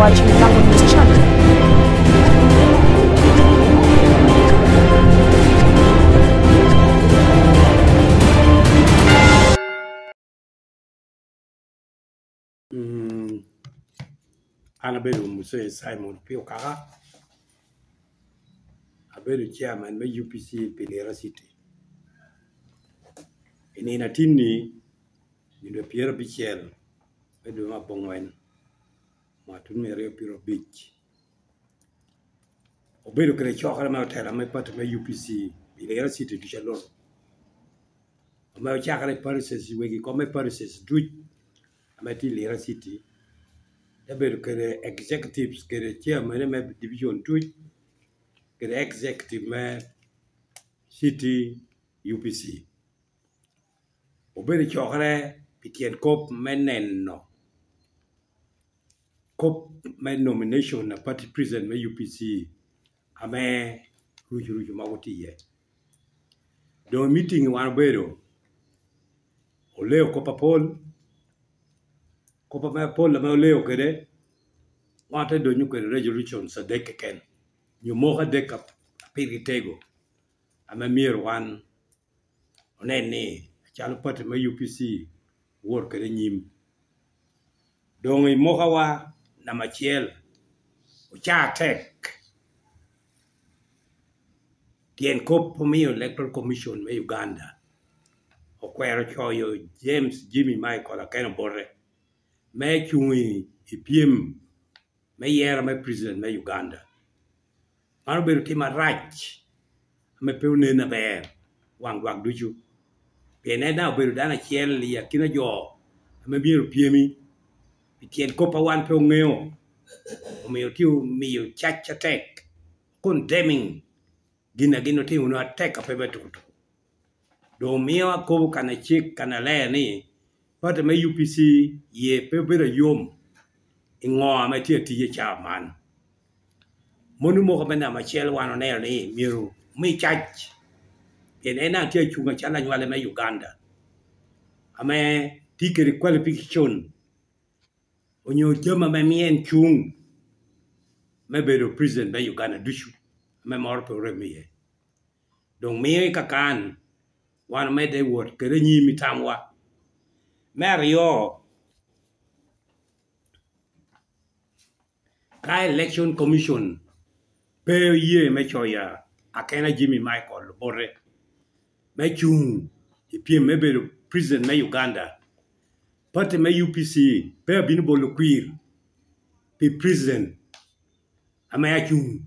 watching Lango News channel. Annabelle Muse Simon Piokara, a very chairman of UPC Lira City. In a tinny, in the Pierre Bichel, I do not bongwen, Martin Piro Beach. Obedo Kere Chocolate Motel, I part of my UPC Lira City to Shalom. My chocolate Parises, we come my Parises, do it. I'm at Lira City. The executives get a chairman of division 2, get executive man city UPC. Obey chocolate, Pikian Cop Meneno. Cop men nomination a party president me UPC. A man Ruju Mawati. The meeting in one bedo. Oleo Copa Paul. Copa Paul, the Oleo Kede. Wanted the nuclear resolution so they can. You more deck up a piritego. I'm a mere one. On any, child party my UPC work at him. Don't we mohawa namachiel. Ucha tek. Tien cop for me electoral commission me Uganda. Okwero choyo James Jimmy Michael Akena Borre. Me chui ipiem. Me yera me president me Uganda. Mano beru tima rach. Me peune na bear. Wang duju. Piene na beru dana chiel li akina jo. Me biru piemi. Tien copa wan pe ngeo. Omeyo tiu miyo chacha tek. Condemning. Gina tiu no attack a pebetuto. Do mio ko kana chik kana le ni. But me UPC ye pebera yom. Ingo me tia tiye chairman. Monu mo kamena machel wano ne ni miru mi chach. Ena tia chunga chala nywale me Uganda. Ame tikeri qualification. Onyo jama me mien chung. Me bedo president me Uganda dushu. Me morpo remiye. Dong me kakan. Wana me de word kere nyi mitamwa. Mario. Ka election commission. Pe ye me choya. Akena Jimmy Michael Borre. Me chung. Ipie me bedo president me Uganda. Pate me UPC. Pe binibo lukwir. Pe president. Amaya chung.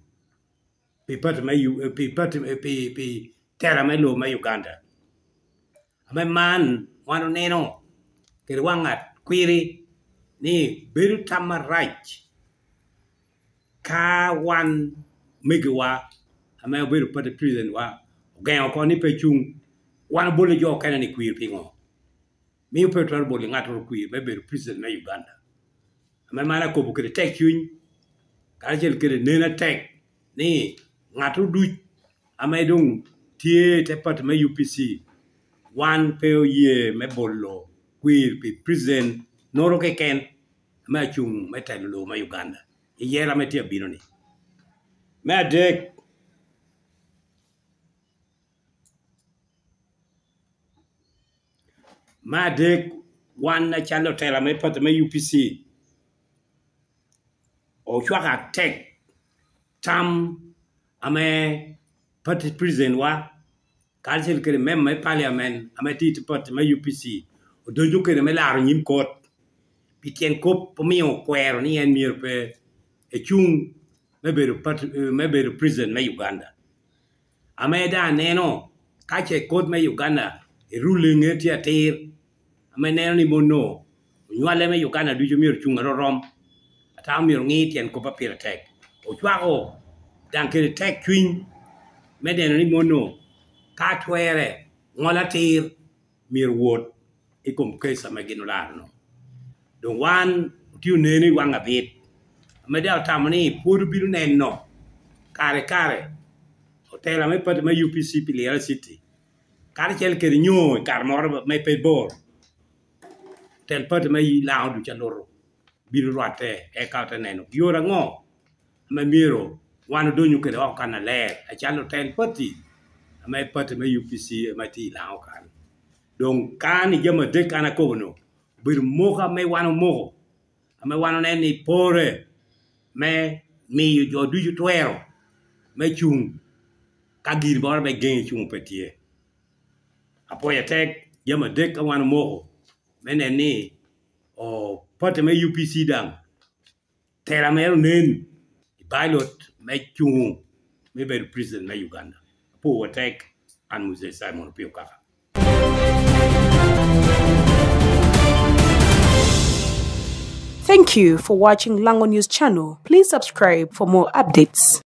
Pe pate me pe terra me lo me Uganda. Ame man wano neno. Kere wangat kwiri. Ni beru tamarach. Ka wan megawa. Ame beru pate president wa. Gaya ko ni pe chung. Wana bole jo kena ni kwir pingo. Mi petro bole ngato kwir. Me beru president me Uganda. Ame mana ko bukere tek yun. Kajel kere nena tek. Ni ngato duj. Ame dung tie te pate me UPC. One per year me bolo. Queer pe president. Noro ke ken. Me chung me telo me Uganda. Yera me tia binoni. Me adek. Me adek. One na chalo tela me pate me UPC. O chwaka tek. Tam. Ame pate president wa. Council kere mem me parliament amati to put me UPC o doju kere me la nyim court pitien kop pomio kwero ni en mir pe e chung me beru prison me Uganda ameda neno kache court me Uganda e ruling eti atir ameneno ni mono nywale me Uganda duju mir chung rom ata mir ngi tien ko papir tek o chwago dan kere tek twin me deno ni mono ka twere ngola tir mir wot ikum kesa maginulano don wan tiu neni wanga bit ameda tamani pur biru nenno kare hotel me pat me UPC Lira City kare chel ker nyo kar mor me pe bor tel pat me lao du chaloro biro rwate e kata neno yora ngo mamiro wano donyo kede okana ler achalo ten party ama party ma UPC ma ti lao kan don kan jama de kana kono bir moga me wano mogo ama wano neni pore me mi jo du twero me chung kagir bor be gen chung petie apoya tek jama de ka wano mogo meneni o party ma UPC dang tera mero nen pilot me chung me be president me Uganda po attack and Moses Simon Pioka. Thank you for watching Lango News channel. Please subscribe for more updates.